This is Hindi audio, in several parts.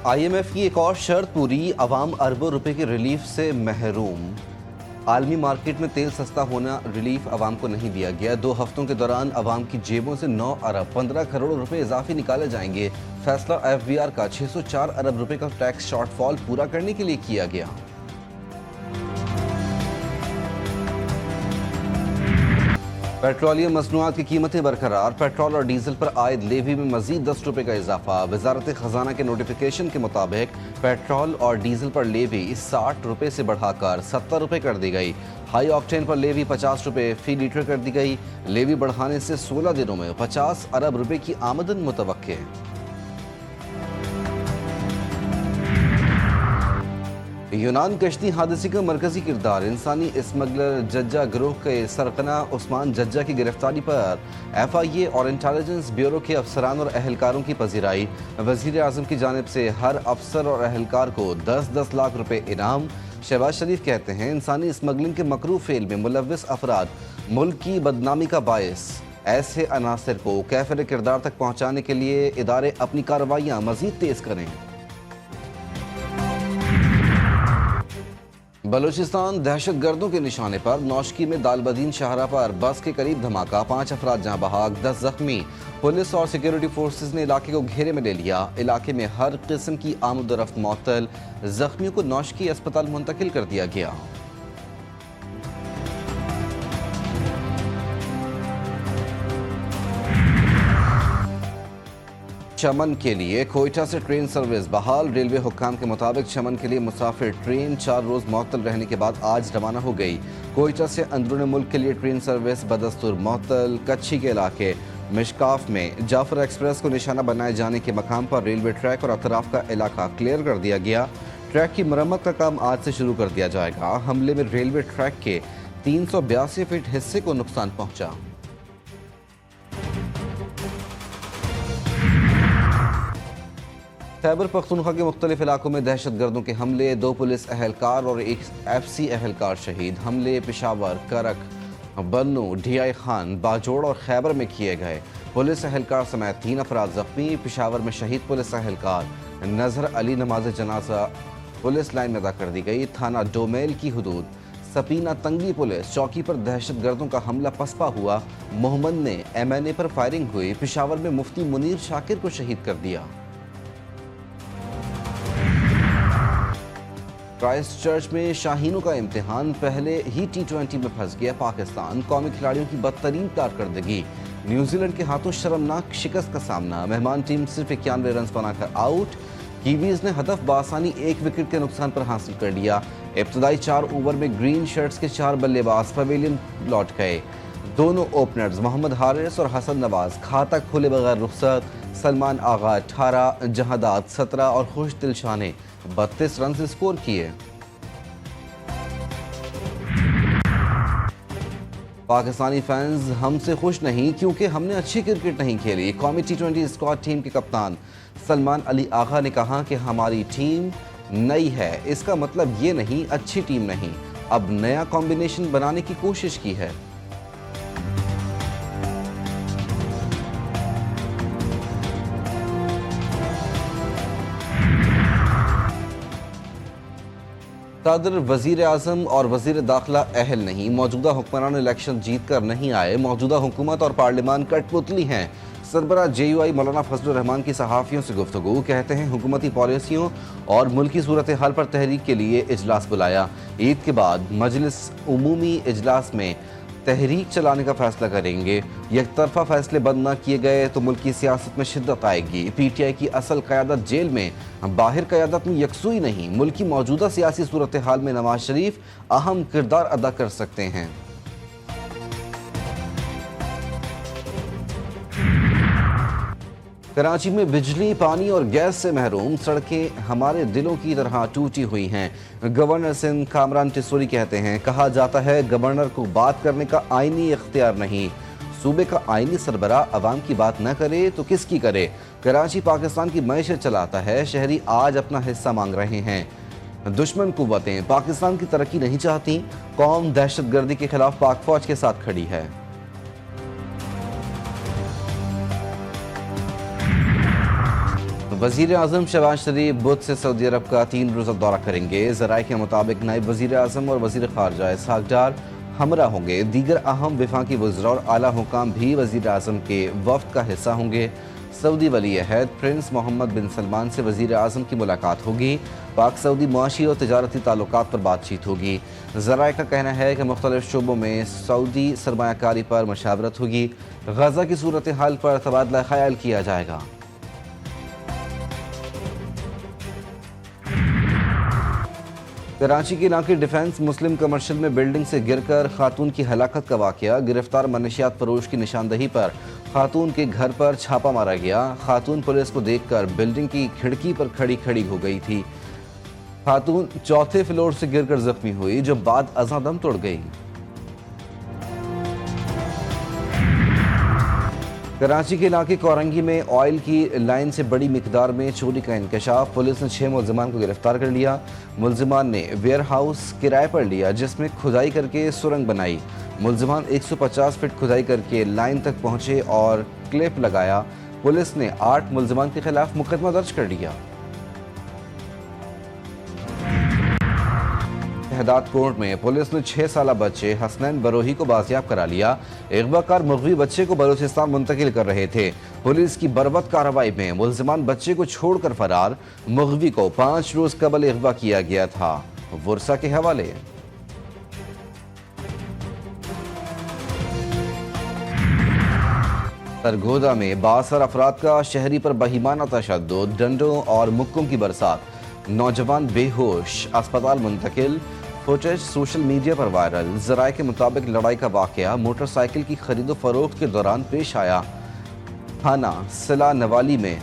IMF की एक और शर्त पूरी, अवाम अरबों रुपए के रिलीफ से महरूम। आलमी मार्केट में तेल सस्ता होना, रिलीफ अवाम को नहीं दिया गया। 2 हफ्तों के दौरान अवाम की जेबों से 9 अरब 15 करोड़ रुपए इजाफी निकाले जाएंगे। फैसला FBR का 604 अरब रुपए का टैक्स शॉर्टफॉल पूरा करने के लिए किया गया। पेट्रोलियम मसनूआत की कीमतें बरकरार, पेट्रोल और डीजल पर आयद लेवी में मजीद 10 रुपए का इजाफा। वजारत खजाना के नोटिफिकेशन के मुताबिक पेट्रोल और डीजल पर लेवी 60 रुपए से बढ़ाकर 70 रुपए कर दी गई। हाई ऑक्टेन पर लेवी 50 रुपए फी लीटर कर दी गई। लेवी बढ़ाने से 16 दिनों में 50 अरब रुपए की आमदन मुतवक्के है। यूनान कश्ती हादसे का मरकजी किरदार, इंसानी स्मगलर जज्जा गिरोह के सरगना उस्मान जज्जा की गिरफ्तारी पर FIA और इंटेलिजेंस ब्यूरो के अफसरान और अहलकारों की पजीराई। वजीर आजम की जानिब से हर अफसर और अहलकार को 10-10 लाख रुपए इनाम। शहबाज शरीफ कहते हैं इंसानी स्मगलिंग के मकरूह फेल में मुलव्विस अफराद मुल्क की बदनामी का बायस। ऐसे अनासर को कैफिर किरदार तक पहुँचाने के लिए इदारे अपनी कार्रवाइयाँ मजीद तेज करें। बलूचिस्तान दहशत गर्दों के निशाने पर, नौशकी में दालबदीन शाहराह पर बस के करीब धमाका, 5 अफराद जहां बहाक, 10 जख्मी। पुलिस और सिक्योरिटी फोर्सेस ने इलाके को घेरे में ले लिया। इलाके में हर किस्म की आमदोरफ्त मअतल, जख्मियों को नौशकी अस्पताल मुंतकिल कर दिया गया। चमन के लिए कोयटा से ट्रेन सर्विस बहाल, रेलवे हुक्काम के मुताबिक चमन के लिए मुसाफिर ट्रेन 4 रोज मअतल रहने के बाद आज रवाना हो गई। कोयटा से अंदरून मुल्क के लिए ट्रेन सर्विस बदस्तूर मअतल। कच्छी के इलाके मिशकाफ में जाफर एक्सप्रेस को निशाना बनाए जाने के मकाम पर रेलवे ट्रैक और अतराफ का इलाका क्लियर कर दिया गया। ट्रैक की मरम्मत का काम आज से शुरू कर दिया जाएगा। हमले में रेलवे ट्रैक के 382 फीट हिस्से को नुकसान पहुंचा। खैबर पख्तूनख्वा के मुख्तलिफ इलाकों में दहशत गर्दों के हमले, 2 पुलिस अहलकार और 1 FC अहलकार शहीद। हमले पेशावर, करक, बन्नू, DI खान, बाजोड़ और खैबर में किए गए। पुलिस अहलकार समेत 3 अफराद जख्मी। पेशावर में शहीद पुलिस अहलकार नजर अली नमाज जनाजा पुलिस लाइन में अदा कर दी गई। थाना डोमेल की हदूद सपीना तंगी पुलिस चौकी पर दहशत गर्दों का हमला पसपा हुआ। मोहम्मद ने MNA पर फायरिंग हुई। पेशावर में मुफ्ती मुनीर शाकिर को शहीद कर दिया। क्राइस्ट चर्च में शाहीनों का इम्तिहान, पहले ही T20 में फंस गया पाकिस्तान। कौमी खिलाड़ियों की बदतरीन कारकर्दगी, न्यूजीलैंड के हाथों शर्मनाक शिकस्त का सामना। मेहमान टीम सिर्फ 91 रन बनाकर आउट। कीवीज ने हदफ बासानी 1 विकेट के नुकसान पर हासिल कर लिया। इब्तदाई 4 ओवर में ग्रीन शर्ट्स के 4 बल्लेबाज पवेलियन लौट गए। दोनों ओपनर्स मोहम्मद हारिस और हसन नवाज खाता खोले बगैर रुखसत। सलमान आगा 18, जहादाद 17 और खुश दिलशाह ने 32 रन से स्कोर किए। पाकिस्तानी फैंस हमसे खुश नहीं क्योंकि हमने अच्छी क्रिकेट नहीं खेली। कौमी T20 स्क्वाड टीम के कप्तान सलमान अली आगा ने कहा कि हमारी टीम नई है, इसका मतलब ये नहीं अच्छी टीम नहीं, अब नया कॉम्बिनेशन बनाने की कोशिश की है। सदर, वजीर आजम और वजीर दाखिला अहल नहीं। मौजूदा हुक्मरान इलेक्शन जीत कर नहीं आए। मौजूदा हुकूमत और पार्लियामान कठपुतली हैं। सरबराह JUI मौलाना फजलुर रहमान की सहाफ़ियों से गुफ्तगू, कहते हैं हुकूमती पॉलिसियों और मुल्की सूरत हाल पर तहरीक के लिए इजलास बुलाया। ईद के बाद मजलिस उमूमी इजलास में तहरीक चलाने का फैसला करेंगे। एक तरफा फैसले बंद न किए गए तो मुल्क की सियासत में शिद्दत आएगी। PTI की असल क़यादत जेल में, बाहर क़यादत में यकसुई नहीं। मुल्क की मौजूदा सियासी सूरत हाल में नवाज शरीफ अहम किरदार अदा कर सकते हैं। कराची में बिजली, पानी और गैस से महरूम, सड़कें हमारे दिलों की तरह टूटी हुई हैं। गवर्नर सिंध कामरान टिसोरी कहते हैं, कहा जाता है गवर्नर को बात करने का आईनी इख्तियार नहीं। सूबे का आईनी सरबराह अवाम की बात न करे तो किसकी करे। कराची पाकिस्तान की मईशत चलाता है, शहरी आज अपना हिस्सा मांग रहे हैं। दुश्मन कुव्वतें पाकिस्तान की तरक्की नहीं चाहती। कौम दहशत गर्दी के खिलाफ पाक फौज के साथ खड़ी है। वजीर आजम शहबाज शरीफ बुध से सऊदी अरब का 3 रोज़ा दौरा करेंगे। ज़राए के मुताबिक नायब वजीर आजम और वजीर खारजा इसहाक डार हमरा होंगे। दीगर अहम वफाकी वज़रा और आला हुकाम भी वजीर आजम के वफ्द का हिस्सा होंगे। सऊदी वली अहद प्रिंस मोहम्मद बिन सलमान से वजीर आजम की मुलाकात होगी। पाक सऊदी मुआशी और तजारती ताल्लुकात पर बातचीत होगी। ज़राए का कहना है कि मुख्तलिफ शोबों में सऊदी सरमायाकारी पर मशावरत होगी। गजा की सूरत हाल पर तबादला ख्याल किया जाएगा। कराची के इलाके डिफेंस मुस्लिम कमर्शियल में बिल्डिंग से गिरकर खातून की हलाकत का वाकया। गिरफ्तार मनशियात फरोश की निशानदही पर खातून के घर पर छापा मारा गया। खातून पुलिस को देखकर बिल्डिंग की खिड़की पर खड़ी हो गई थी। खातून चौथे फ्लोर से गिरकर जख्मी हुई, जो बाद अज़ां दम तोड़ गई। कराची के इलाके कोरंगी में ऑयल की लाइन से बड़ी मिकदार में चोरी का इंकशाफ। पुलिस ने 6 मुलजमान को गिरफ्तार कर लिया। मुलजमान ने वेयर हाउस किराए पर लिया, जिसमें खुदाई करके सुरंग बनाई। मुलजमान 150 फीट खुदाई करके लाइन तक पहुंचे और क्लिप लगाया। पुलिस ने 8 मुलजमान के खिलाफ मुकदमा दर्ज कर लिया। शहदाद कोर्ट में पुलिस ने 6 साला बच्चे हसनैन बरोही को बाजियाब करा लिया। अगवाकार मुग़वी बच्चे को बलूचिस्तान मुंतकिल कर रहे थे। पुलिस की बर्बत कार्रवाई में मुलजिमान बच्चे को छोड़कर फरार। मुग़वी को 5 रोज कबल अगवा किया गया था। वर्सा के हवाले। सरगोदा में 62 अफराद का शहरी पर बहीमाना तशद्दुद, डंडों और मुक्कों की बरसात। नौजवान बेहोश, अस्पताल मुंतकिल। फुटेज सोशल मीडिया पर वायरल। ज़राए के मुताबिक लड़ाई का वाकया मोटरसाइकिल की खरीदो फरोख्त के दौरान पेश आया। थाना सिला नवाली में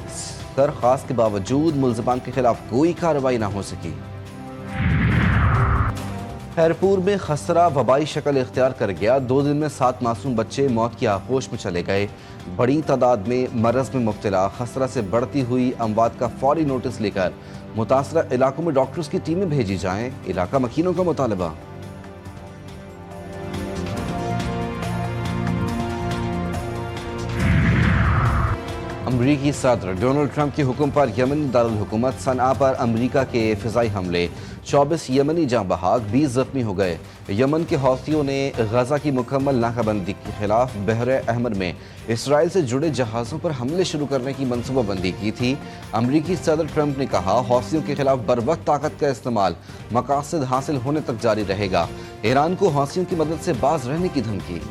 दरख्वास्त के बावजूद मुलजमान के खिलाफ कोई कार्रवाई न हो सकी। खैरपुर में खसरा वबाई शक्ल इख्तियार कर गया। 2 दिन में 7 मासूम बच्चे मौत की आगोश में चले गए। बड़ी तादाद में मरज में मुब्तला खसरा से बढ़ती हुई अमवात का फौरी नोटिस लेकर मुतासरा इलाकों में डॉक्टर्स की टीमें भेजी जाएं। इलाका मकीनों का मुतालबा। अमरीकी सदर डोनाल्ड ट्रंप के हुक्म पर यमनी दारुल हुकूमत सनआ पर अमरीका के फ़िज़ाई हमले। 24 यमनी जाँ बहाक, 20 जख्मी हो गए। यमन के हौथियों ने गजा की मुकम्मल नाकाबंदी के खिलाफ बहर अहमर में इसराइल से जुड़े जहाज़ों पर हमले शुरू करने की मनसूबाबंदी की थी। अमरीकी सदर ट्रंप ने कहा, हौथियों के खिलाफ बरवक्त ताकत का इस्तेमाल मकासद हासिल होने तक जारी रहेगा। ईरान को हौथियों की मदद से बाज रहने की धमकी।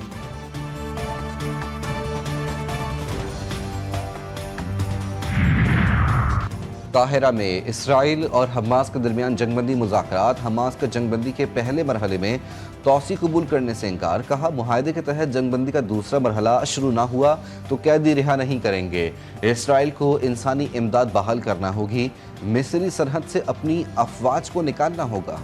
काहिरा में इसराइल और हमास के दरमियान जंगबंदी मुज़ाकरात। हमास का जंगबंदी के पहले मरहले में तौसी कबूल करने से इनकार। कहा, मुआहदे के तहत जंगबंदी का दूसरा मरहला शुरू ना हुआ तो कैदी रिहा नहीं करेंगे। इसराइल को इंसानी इमदाद बहाल करना होगी। मिस्री सरहद से अपनी अफवाज को निकालना होगा।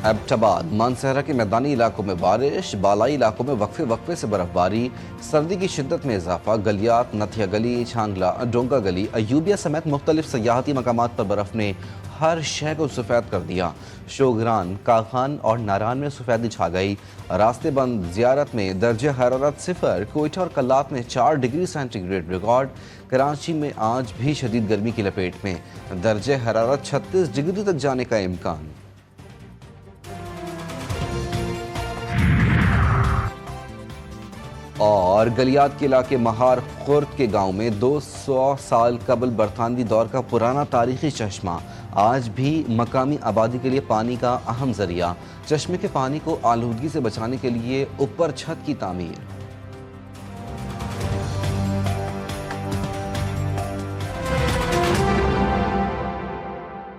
एबटाबाद मानसहरा के मैदानी इलाकों में बारिश, बालाई इलाकों में वक्फे वक्फे से बर्फबारी। सर्दी की शिद्दत में इजाफा। गलियात, नथिया गली, छांगला, डोंगा गली, अयूबिया समेत मुख्तलिफ सयाहती मकामात पर बर्फ ने हर शय को सफ़ेद कर दिया। शोगरान, काखान और नारान में सफ़ेदी छा गई। रास्ते बंद। ज़ियारत में दर्जे हरारत 0। कोयटा और कल्लात में 4 डिग्री सेंटीग्रेड रिकॉर्ड। कराची में आज भी शदीद गर्मी की लपेट में। दर्जे हरारत 36 डिग्री तक जाने का इम्कान। और गलियात के इलाके महार खुर्द के गांव में 200 साल कबल बरतानवी दौर का पुराना तारीखी चश्मा आज भी मकामी आबादी के लिए पानी का अहम जरिया। चश्मे के पानी को आलूदगी से बचाने के लिए ऊपर छत की तामीर।